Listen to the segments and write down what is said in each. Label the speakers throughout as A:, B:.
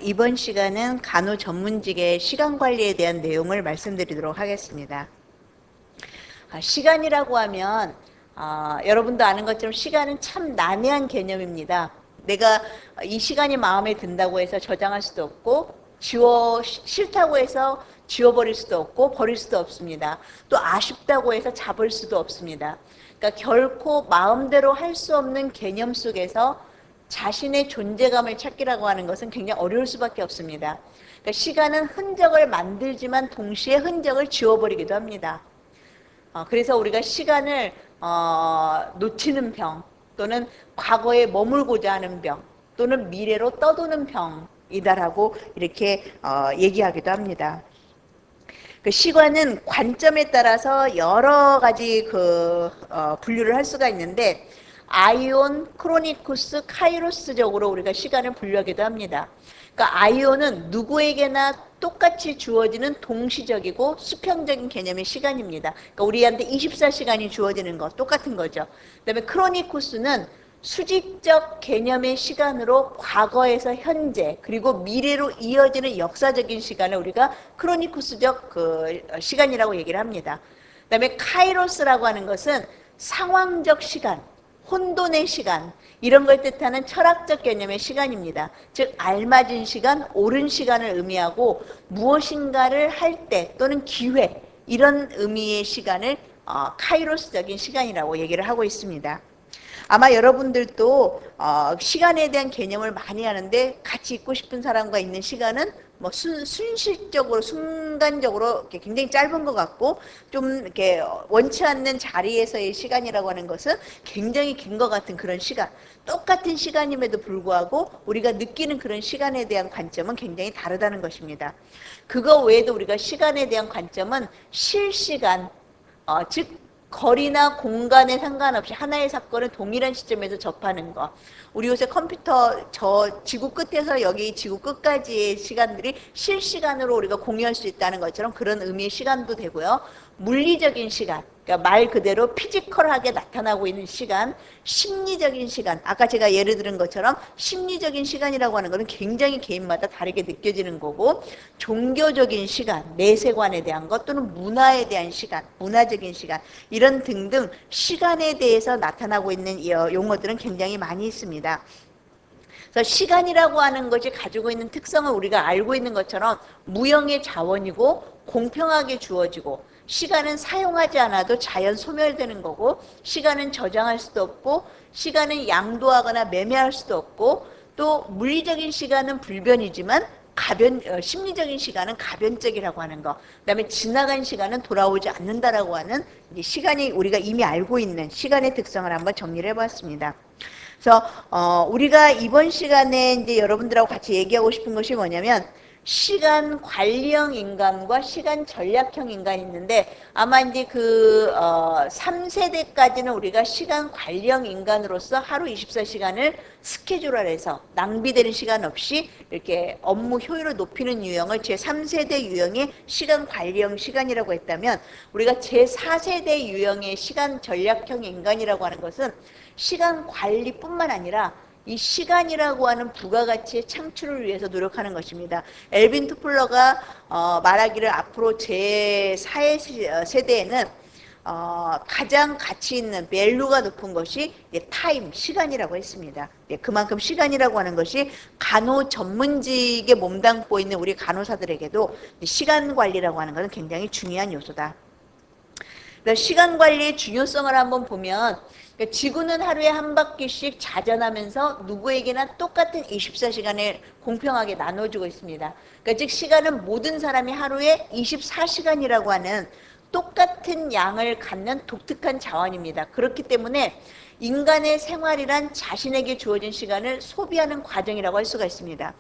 A: 이번 시간은 간호 전문직의 시간 관리에 대한 내용을 말씀드리도록 하겠습니다. 시간이라고 하면 여러분도 아는 것처럼 시간은 참 난해한 개념입니다. 내가 이 시간이 마음에 든다고 해서 저장할 수도 없고 싫다고 해서 지워버릴 수도 없고 버릴 수도 없습니다. 또 아쉽다고 해서 잡을 수도 없습니다. 그러니까 결코 마음대로 할 수 없는 개념 속에서 자신의 존재감을 찾기라고 하는 것은 굉장히 어려울 수밖에 없습니다. 그러니까 시간은 흔적을 만들지만 동시에 흔적을 지워버리기도 합니다. 그래서 우리가 시간을 놓치는 병, 또는 과거에 머물고자 하는 병, 또는 미래로 떠도는 병이다라고 이렇게 얘기하기도 합니다. 그 시간은 관점에 따라서 여러 가지 분류를 할 수가 있는데, 아이온, 크로니쿠스, 카이로스적으로 우리가 시간을 분류하기도 합니다. 그러니까 아이온은 누구에게나 똑같이 주어지는 동시적이고 수평적인 개념의 시간입니다. 그러니까 우리한테 24시간이 주어지는 거 똑같은 거죠. 그다음에 크로니쿠스는 수직적 개념의 시간으로 과거에서 현재 그리고 미래로 이어지는 역사적인 시간을 우리가 크로니쿠스적 시간이라고 얘기를 합니다. 그다음에 카이로스라고 하는 것은 상황적 시간, 혼돈의 시간, 이런 걸 뜻하는 철학적 개념의 시간입니다. 즉 알맞은 시간, 옳은 시간을 의미하고 무엇인가를 할 때 또는 기회, 이런 의미의 시간을 카이로스적인 시간이라고 얘기를 하고 있습니다. 아마 여러분들도 시간에 대한 개념을 많이 하는데, 같이 있고 싶은 사람과 있는 시간은 뭐 순식적으로 순간적으로 굉장히 짧은 것 같고, 좀 이렇게 원치 않는 자리에서의 시간이라고 하는 것은 굉장히 긴 것 같은 그런 시간, 똑같은 시간임에도 불구하고 우리가 느끼는 그런 시간에 대한 관점은 굉장히 다르다는 것입니다. 그거 외에도 우리가 시간에 대한 관점은 실시간, 즉 거리나 공간에 상관없이 하나의 사건을 동일한 시점에서 접하는 거. 우리 요새 컴퓨터 저 지구 끝에서 여기 지구 끝까지의 시간들이 실시간으로 우리가 공유할 수 있다는 것처럼 그런 의미의 시간도 되고요. 물리적인 시간, 그러니까 말 그대로 피지컬하게 나타나고 있는 시간, 심리적인 시간, 아까 제가 예를 들은 것처럼 심리적인 시간이라고 하는 것은 굉장히 개인마다 다르게 느껴지는 거고, 종교적인 시간, 내세관에 대한 것 또는 문화에 대한 시간, 문화적인 시간, 이런 등등 시간에 대해서 나타나고 있는 용어들은 굉장히 많이 있습니다. 그래서 시간이라고 하는 것이 가지고 있는 특성을 우리가 알고 있는 것처럼 무형의 자원이고 공평하게 주어지고, 시간은 사용하지 않아도 자연 소멸되는 거고, 시간은 저장할 수도 없고, 시간은 양도하거나 매매할 수도 없고, 또 물리적인 시간은 불변이지만 심리적인 시간은 가변적이라고 하는 거, 그 다음에 지나간 시간은 돌아오지 않는다라고 하는 시간이 우리가 이미 알고 있는 시간의 특성을 한번 정리를 해봤습니다. 그래서 우리가 이번 시간에 이제 여러분들하고 같이 얘기하고 싶은 것이 뭐냐면, 시간 관리형 인간과 시간 전략형 인간이 있는데, 아마 이제 3세대까지는 우리가 시간 관리형 인간으로서 하루 24시간을 스케줄화해서 낭비되는 시간 없이 이렇게 업무 효율을 높이는 유형을 제3세대 유형의 시간 관리형 시간이라고 했다면, 우리가 제4세대 유형의 시간 전략형 인간이라고 하는 것은 시간 관리뿐만 아니라 이 시간이라고 하는 부가가치의 창출을 위해서 노력하는 것입니다. 엘빈 토플러가 말하기를 앞으로 제4세대에는 가장 가치 있는 밸류가 높은 것이 타임, 시간이라고 했습니다. 그만큼 시간이라고 하는 것이 간호 전문직에 몸담고 있는 우리 간호사들에게도 시간 관리라고 하는 것은 굉장히 중요한 요소다. 시간 관리의 중요성을 한번 보면, 지구는 하루에 한 바퀴씩 자전하면서 누구에게나 똑같은 24시간을 공평하게 나눠주고 있습니다. 그러니까 즉 시간은 모든 사람이 하루에 24시간이라고 하는 똑같은 양을 갖는 독특한 자원입니다. 그렇기 때문에 인간의 생활이란 자신에게 주어진 시간을 소비하는 과정이라고 할 수가 있습니다.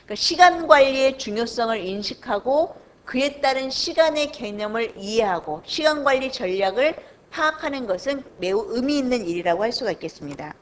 A: 그러니까 시간 관리의 중요성을 인식하고 그에 따른 시간의 개념을 이해하고 시간관리 전략을 파악하는 것은 매우 의미 있는 일이라고 할 수가 있겠습니다.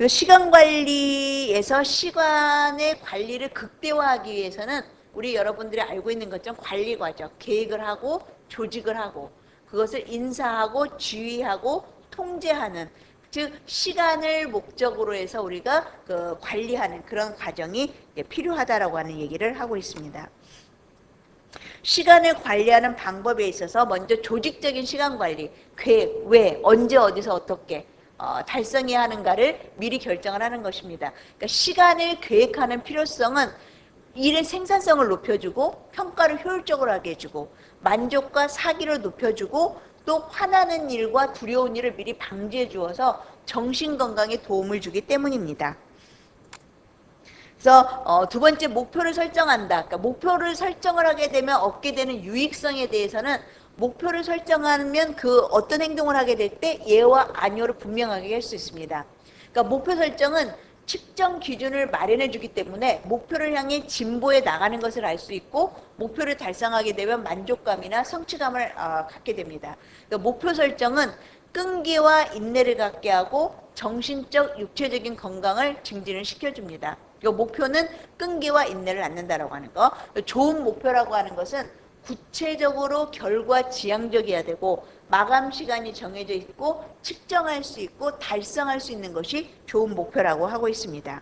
A: 시간관리에서 시간의 관리를 극대화하기 위해서는 우리 여러분들이 알고 있는 것처럼 관리 과정, 계획을 하고 조직을 하고 그것을 인사하고 지휘하고 통제하는 즉 시간을 목적으로 해서 우리가 그 관리하는 그런 과정이 필요하다라고 하는 얘기를 하고 있습니다. 시간을 관리하는 방법에 있어서 먼저 조직적인 시간 관리, 계획, 왜, 언제, 어디서, 어떻게 달성해야 하는가를 미리 결정을 하는 것입니다. 그러니까 시간을 계획하는 필요성은 일의 생산성을 높여주고 평가를 효율적으로 하게 해주고 만족과 사기를 높여주고 또 화나는 일과 두려운 일을 미리 방지해 주어서 정신건강에 도움을 주기 때문입니다. 그래서 두 번째, 목표를 설정한다. 그러니까 목표를 설정을 하게 되면 얻게 되는 유익성에 대해서는 목표를 설정하면 그 어떤 행동을 하게 될 때 예와 아니오를 분명하게 할 수 있습니다. 그러니까 목표 설정은 측정 기준을 마련해 주기 때문에 목표를 향해 진보해 나가는 것을 알 수 있고 목표를 달성하게 되면 만족감이나 성취감을 갖게 됩니다. 그러니까 목표 설정은 끈기와 인내를 갖게 하고 정신적, 육체적인 건강을 증진을 시켜줍니다. 이 목표는 끈기와 인내를 낳는다라고 하는 거. 좋은 목표라고 하는 것은 구체적으로 결과 지향적이어야 되고 마감 시간이 정해져 있고 측정할 수 있고 달성할 수 있는 것이 좋은 목표라고 하고 있습니다.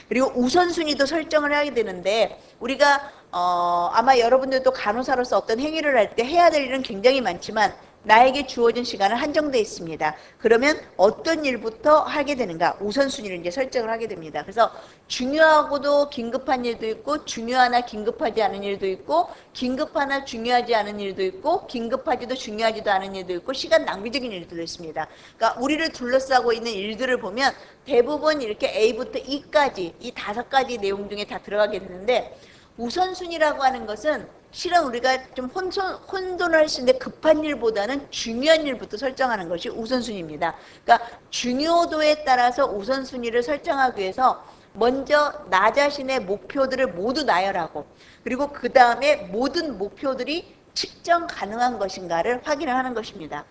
A: 그리고 우선순위도 설정을 하게 되는데 우리가 아마 여러분들도 간호사로서 어떤 행위를 할 때 해야 될 일은 굉장히 많지만 나에게 주어진 시간은 한정되어 있습니다. 그러면 어떤 일부터 하게 되는가? 우선순위를 이제 설정을 하게 됩니다. 그래서 중요하고도 긴급한 일도 있고 중요하나 긴급하지 않은 일도 있고 긴급하나 중요하지 않은 일도 있고 긴급하지도 중요하지도 않은 일도 있고 시간 낭비적인 일들도 있습니다. 그러니까 우리를 둘러싸고 있는 일들을 보면 대부분 이렇게 A부터 E까지 이 5가지 내용 중에 다 들어가게 되는데 우선순위라고 하는 것은 실은 우리가 좀 혼돈을 할 수 있는데 급한 일보다는 중요한 일부터 설정하는 것이 우선순위입니다. 그러니까 중요도에 따라서 우선순위를 설정하기 위해서 먼저 나 자신의 목표들을 모두 나열하고 그리고 그 다음에 모든 목표들이 측정 가능한 것인가를 확인을 하는 것입니다.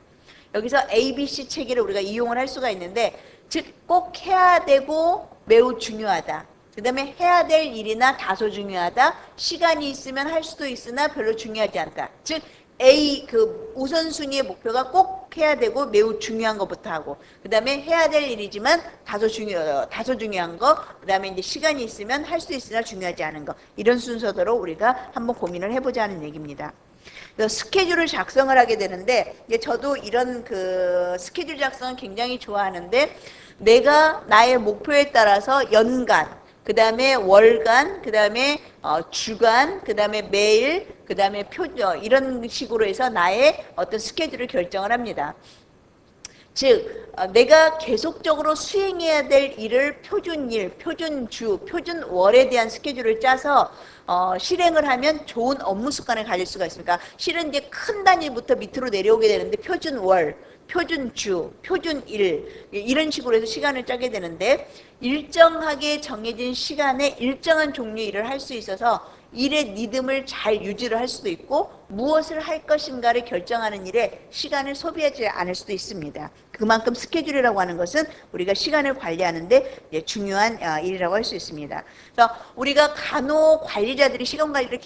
A: 여기서 ABC 체계를 우리가 이용을 할 수가 있는데 즉 꼭 해야 되고 매우 중요하다. 그 다음에 해야 될 일이나 다소 중요하다. 시간이 있으면 할 수도 있으나 별로 중요하지 않다. 즉 A 그 우선순위의 목표가 꼭 해야 되고 매우 중요한 것부터 하고 그 다음에 해야 될 일이지만 다소 중요한 거 그 다음에 이제 시간이 있으면 할 수 있으나 중요하지 않은 거 이런 순서대로 우리가 한번 고민을 해보자는 얘기입니다. 스케줄을 작성을 하게 되는데 저도 이런 그 스케줄 작성을 굉장히 좋아하는데 내가 나의 목표에 따라서 연간 그 다음에 월간, 그 다음에 주간, 그 다음에 매일, 그 다음에 표준 이런 식으로 해서 나의 어떤 스케줄을 결정을 합니다. 즉 내가 계속적으로 수행해야 될 일을 표준일, 표준주, 표준월에 대한 스케줄을 짜서 실행을 하면 좋은 업무 습관을 가질 수가 있습니다. 실은 이제 큰 단위부터 밑으로 내려오게 되는데 표준월, 표준주, 표준일 이런 식으로 해서 시간을 짜게 되는데 일정하게 정해진 시간에 일정한 종류의 일을 할 수 있어서 일의 리듬을 잘 유지를 할 수도 있고 무엇을 할 것인가를 결정하는 일에 시간을 소비하지 않을 수도 있습니다. 그만큼 스케줄이라고 하는 것은 우리가 시간을 관리하는데 중요한 일이라고 할 수 있습니다. 그래서 우리가 간호관리자들이 시간 관리를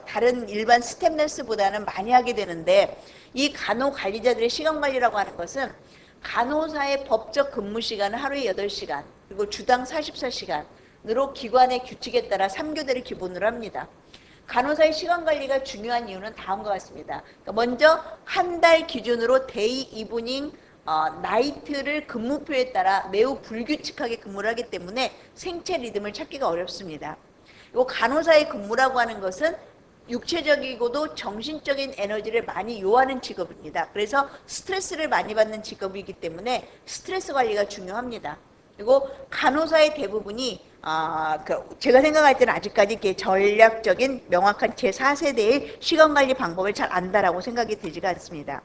A: 다른 일반 스태프너스보다는 많이 하게 되는데 이 간호관리자들의 시간 관리라고 하는 것은 간호사의 법적 근무 시간은 하루에 8시간 그리고 주당 44시간으로 기관의 규칙에 따라 3교대를 기본으로 합니다. 간호사의 시간 관리가 중요한 이유는 다음과 같습니다. 그러니까 먼저 한 달 기준으로 데이, 이브닝, 나이트를 근무표에 따라 매우 불규칙하게 근무를 하기 때문에 생체 리듬을 찾기가 어렵습니다. 그리고 간호사의 근무라고 하는 것은 육체적이고도 정신적인 에너지를 많이 요하는 직업입니다. 그래서 스트레스를 많이 받는 직업이기 때문에 스트레스 관리가 중요합니다. 그리고 간호사의 대부분이 제가 생각할 때는 아직까지 이렇게 전략적인 명확한 제4세대의 시간관리 방법을 잘 안다라고 생각이 되지가 않습니다.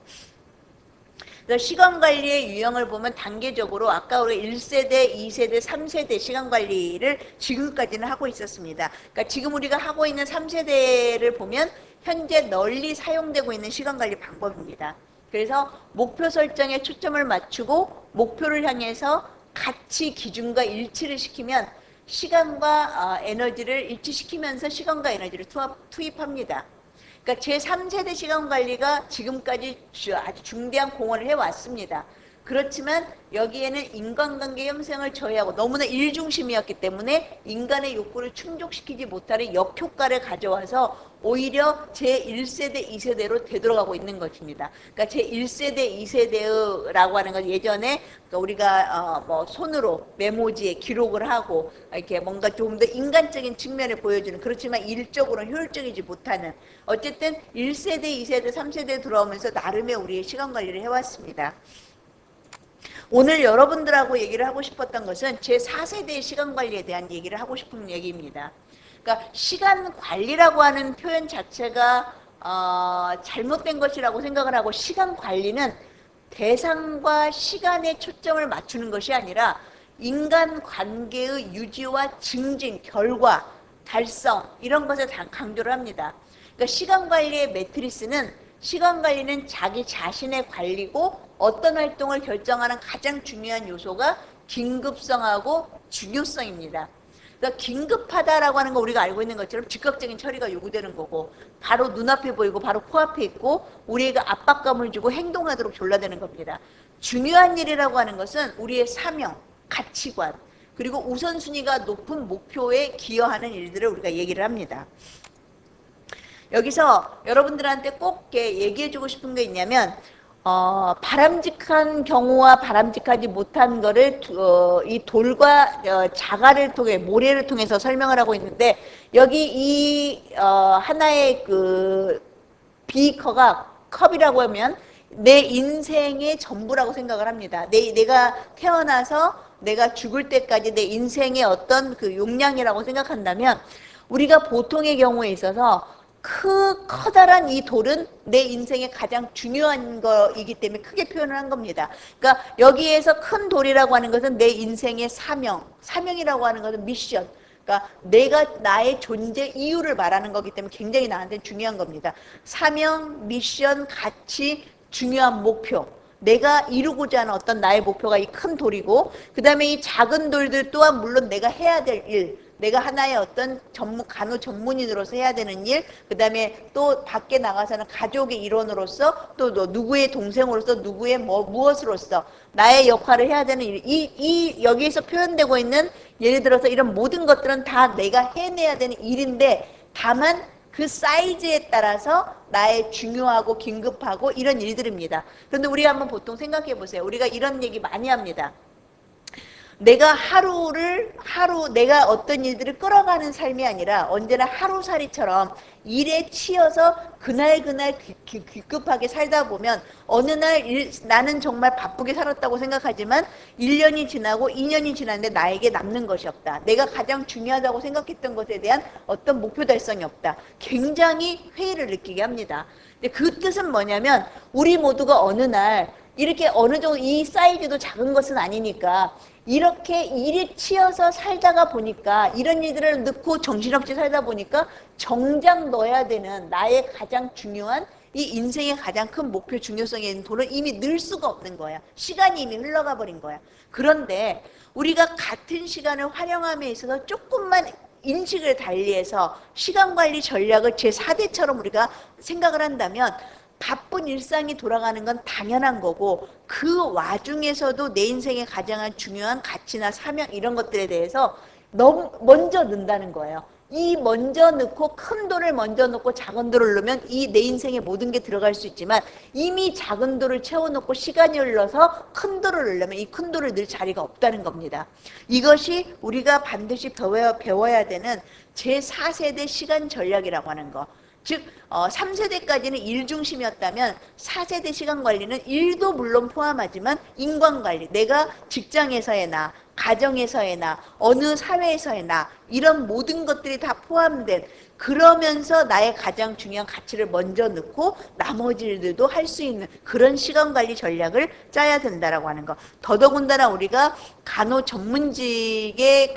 A: 시간관리의 유형을 보면 단계적으로 아까 우리 1세대, 2세대, 3세대 시간관리를 지금까지는 하고 있었습니다. 그러니까 지금 우리가 하고 있는 3세대를 보면 현재 널리 사용되고 있는 시간관리 방법입니다. 그래서 목표 설정에 초점을 맞추고 목표를 향해서 가치 기준과 일치를 시키면 시간과 에너지를 일치시키면서 시간과 에너지를 투입합니다. 그러니까 제3세대 시간관리가 지금까지 아주 중대한 공헌을 해왔습니다. 그렇지만 여기에는 인간관계 형성을 저해하고 너무나 일중심이었기 때문에 인간의 욕구를 충족시키지 못하는 역효과를 가져와서 오히려 제1세대, 2세대로 되돌아가고 있는 것입니다. 그러니까 제1세대, 2세대라고 하는 건 예전에 우리가 뭐 손으로 메모지에 기록을 하고 이렇게 뭔가 좀 더 인간적인 측면을 보여주는, 그렇지만 일적으로는 효율적이지 못하는, 어쨌든 1세대, 2세대, 3세대 들어오면서 나름의 우리의 시간 관리를 해왔습니다. 오늘 여러분들하고 얘기를 하고 싶었던 것은 제4세대의 시간 관리에 대한 얘기를 하고 싶은 얘기입니다. 그러니까 시간 관리라고 하는 표현 자체가 잘못된 것이라고 생각을 하고, 시간 관리는 대상과 시간에 초점을 맞추는 것이 아니라 인간관계의 유지와 증진, 결과, 달성 이런 것에 강조를 합니다. 그러니까 시간관리의 매트리스는, 시간관리는 자기 자신의 관리고 어떤 활동을 결정하는 가장 중요한 요소가 긴급성하고 중요성입니다. 그러니까 긴급하다라고 하는 거 우리가 알고 있는 것처럼 즉각적인 처리가 요구되는 거고, 바로 눈앞에 보이고 바로 코앞에 있고 우리에게 압박감을 주고 행동하도록 졸라대는 겁니다. 중요한 일이라고 하는 것은 우리의 사명, 가치관, 그리고 우선순위가 높은 목표에 기여하는 일들을 우리가 얘기를 합니다. 여기서 여러분들한테 꼭 얘기해주고 싶은 게 있냐면, 바람직한 경우와 바람직하지 못한 거를 이 돌과 자갈을 통해, 모래를 통해서 설명을 하고 있는데, 여기 이 하나의 그 비커가, 컵이라고 하면 내 인생의 전부라고 생각을 합니다. 내가 태어나서 내가 죽을 때까지 내 인생의 어떤 그 용량이라고 생각한다면, 우리가 보통의 경우에 있어서 커다란 이 돌은 내 인생의 가장 중요한 거이기 때문에 크게 표현을 한 겁니다. 그러니까 여기에서 큰 돌이라고 하는 것은 내 인생의 사명이라고 하는 것은 미션, 그러니까 내가 나의 존재 이유를 말하는 거기 때문에 굉장히 나한테 중요한 겁니다. 사명, 미션, 가치, 중요한 목표, 내가 이루고자 하는 어떤 나의 목표가 이 큰 돌이고, 그 다음에 이 작은 돌들 또한 물론 내가 해야 될 일, 내가 하나의 어떤 간호 전문인으로서 해야 되는 일, 그 다음에 또 밖에 나가서는 가족의 일원으로서, 또 누구의 동생으로서, 누구의 무엇으로서 나의 역할을 해야 되는 일, 여기에서 표현되고 있는, 예를 들어서 이런 모든 것들은 다 내가 해내야 되는 일인데, 다만 그 사이즈에 따라서 나의 중요하고 긴급하고 이런 일들입니다. 그런데 우리가 한번 보통 생각해 보세요. 우리가 이런 얘기 많이 합니다. 내가 내가 어떤 일들을 끌어가는 삶이 아니라 언제나 하루살이처럼 일에 치여서 그날 급하게 살다 보면 어느 날 나는 정말 바쁘게 살았다고 생각하지만 1년이 지나고 2년이 지났는데 나에게 남는 것이 없다. 내가 가장 중요하다고 생각했던 것에 대한 어떤 목표 달성이 없다. 굉장히 회의를 느끼게 합니다. 근데 그 뜻은 뭐냐면, 우리 모두가 어느 날 이렇게 어느 정도 이 사이즈도 작은 것은 아니니까 이렇게 일에 치여서 살다가 보니까, 이런 일들을 넣고 정신없이 살다 보니까 정작 넣어야 되는 나의 가장 중요한 이 인생의 가장 큰 목표 중요성에 있는 돈을 이미 넣을 수가 없는 거야. 시간이 이미 흘러가 버린 거야. 그런데 우리가 같은 시간을 활용함에 있어서 조금만 인식을 달리해서 시간관리 전략을 제4대처럼 우리가 생각을 한다면, 바쁜 일상이 돌아가는 건 당연한 거고, 그 와중에서도 내 인생의 가장 중요한 가치나 사명 이런 것들에 대해서 너무 먼저 넣는다는 거예요. 이 먼저 넣고, 큰 돌을 먼저 넣고 작은 돌을 넣으면 이 내 인생의 모든 게 들어갈 수 있지만, 이미 작은 돌을 채워놓고 시간이 흘러서 큰 돌을 넣으려면 이 큰 돌을 넣을 자리가 없다는 겁니다. 이것이 우리가 반드시 배워야 되는 제4세대 시간 전략이라고 하는 거. 즉 3세대까지는 일 중심이었다면 4세대 시간관리는 일도 물론 포함하지만 인간관리, 내가 직장에서의 나, 가정에서의 나, 어느 사회에서의 나, 이런 모든 것들이 다 포함된, 그러면서 나의 가장 중요한 가치를 먼저 넣고 나머지 일들도 할 수 있는 그런 시간관리 전략을 짜야 된다라고 하는 거. 더더군다나 우리가 간호 전문직에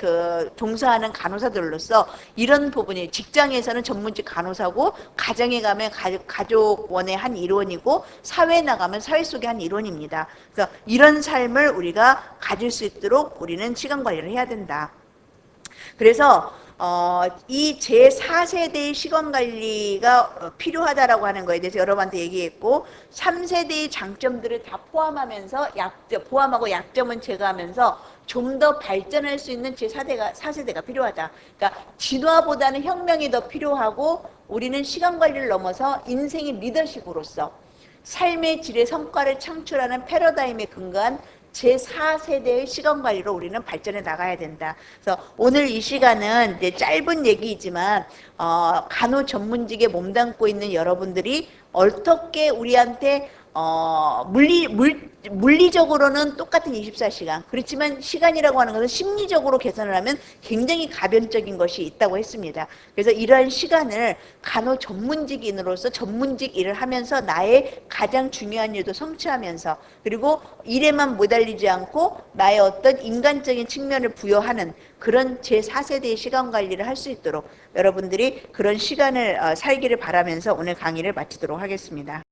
A: 종사하는 간호사들로서 이런 부분이, 직장에서는 전문직 간호사고, 가정에 가면 가족원의 한 일원이고, 사회에 나가면 사회 속의 한 일원입니다. 그래서 이런 삶을 우리가 가질 수 있도록 우리는 시간 관리를 해야 된다. 그래서 이 제4세대의 시간관리가 필요하다라고 하는 거에 대해서 여러분한테 얘기했고, 3세대의 장점들을 다 포함하면서 포함하고 약점은 제거하면서 좀 더 발전할 수 있는 제4세대가 필요하다. 그러니까 진화보다는 혁명이 더 필요하고, 우리는 시간관리를 넘어서 인생의 리더십으로서 삶의 질의 성과를 창출하는 패러다임에 근거한 제4세대의 시간관리로 우리는 발전해 나가야 된다. 그래서 오늘 이 시간은 이제 짧은 얘기이지만 간호 전문직에 몸담고 있는 여러분들이 어떻게 우리한테 물리적으로는 똑같은 24시간, 그렇지만 시간이라고 하는 것은 심리적으로 계산을 하면 굉장히 가변적인 것이 있다고 했습니다. 그래서 이러한 시간을 간호 전문직인으로서 전문직 일을 하면서 나의 가장 중요한 일도 성취하면서, 그리고 일에만 매달리지 않고 나의 어떤 인간적인 측면을 부여하는 그런 제4세대의 시간 관리를 할 수 있도록 여러분들이 그런 시간을 살기를 바라면서 오늘 강의를 마치도록 하겠습니다.